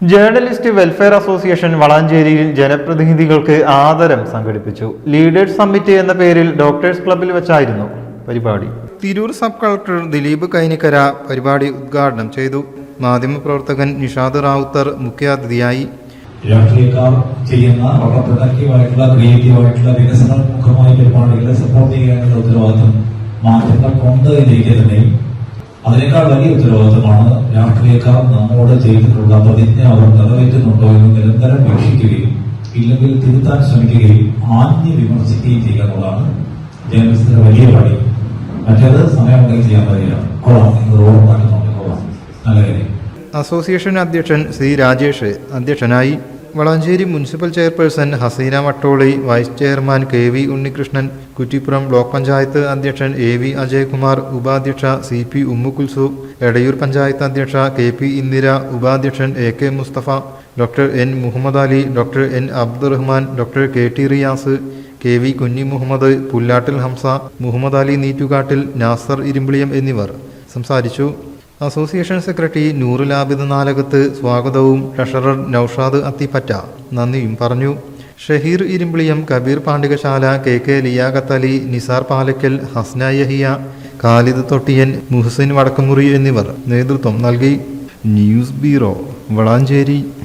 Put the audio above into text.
Journalist welfare association വളാഞ്ചേരിയിൽ ജനപ്രതിനിധികൾക്ക് ആദരം സംഘടിപ്പിച്ചു. Leaders summit എന്ന പേരിൽ ഡോക്ടേഴ്സ് ക്ലബ്ബിൽ വെച്ചായിരുന്നു പരിപാടി. തിരൂർ സബ് കളക്ടർ ദിലീപ് കൈനിക്കര പരിപാടി ഉദ്ഘാടനം ചെയ്തു. മാധ്യമപ്രവർത്തകൻ നിഷാദ് റാവുത്തർ മുഖ്യാതിഥിയായി. രാഷ്ട്രീയക്കാർ ചെയ്യുന്ന വളരെ പ്രൊഡക്റ്റീവായിട്ടുള്ള ക്രിയേറ്റീവായിട്ടുള്ള വികസനോന്മുഖമായ പരിപാടികളെ സപ്പോർട്ട് ചെയ്യാനുള്ള ഉത്തരവാദിത്വം മാധ്യമങ്ങൾക്കുണ്ട് എന്നിരിക്കെ തന്നെയും അതിനേക്കാൾ വലിയ ഉത്തരവാദിത്തമാണ് രാഷ്ട്രീയക്കാർ നമ്മോട് ചെയ്തിട്ടുള്ള പ്രതിജ്ഞ അവർ നിറവേറ്റുന്നുണ്ടോ എന്ന് നിരന്തരം വീക്ഷിക്കുകയും ഇല്ലെങ്കിൽ തിരുത്താൻ ശ്രമിക്കുകയും ആഞ്ഞ് വിമർശിക്കുകയും ചെയ്യുക എന്നുള്ളതാണ് ജേർണലിസ്റ്റിന്റെ വലിയ പണി. മറ്റേത് സമയമുണ്ടെങ്കിൽ ചെയ്യാൻ കഴിയില്ല. കൊള്ളാം, നിങ്ങൾ റോഡ് മാറ്റുന്നുണ്ട്, കൊള്ളാം, നല്ല കാര്യം. അസോസിയേഷൻ അധ്യക്ഷൻ സി രാജേഷ് അധ്യക്ഷനായി. Valanchery municipal chairperson Haseena Vattoli, vice chairman K V Unnikrishnan, Kuttippuram block panchayat അധ്യക്ഷൻ എ വി അജയ്കുമാർ, ഉപാധ്യക്ഷ സി പി ഉമ്മുകുൽസു, എടയൂർ പഞ്ചായത്ത് അധ്യക്ഷ കെ പി ഇന്ദിര, ഉപാധ്യക്ഷൻ A K Mustafa, doctor N Muhammad Ali, doctor N Abdurahman, doctor K T Riyas, K V Kunhi Muhammad, Pullattil Hamza, Muhammad Ali Neettukattil, Nasar Irimbiliyam എന്നിവർ സംസാരിച്ചു. അസോസിയേഷൻ സെക്രട്ടറി നൂറുൽ ആബിദ് നാലകത്ത് സ്വാഗതവും ട്രഷറർ നൌഷാദ് അത്തിപ്പറ്റ നന്ദിയും പറഞ്ഞു. ഷഹീർ ഇരുമ്പിളിയം, കബീർ പാണ്ഡികശാല, കെ കെ ലിയാഖത്ത് അലി, നിസാർ പാലക്കൽ, ഹസ്ന യഹിയ, ഖാലിദ് തൊട്ടിയൻ, മുഹസിൻ വടക്കമുറി എന്നിവർ നേതൃത്വം നൽകി. News bureau, Valanchery.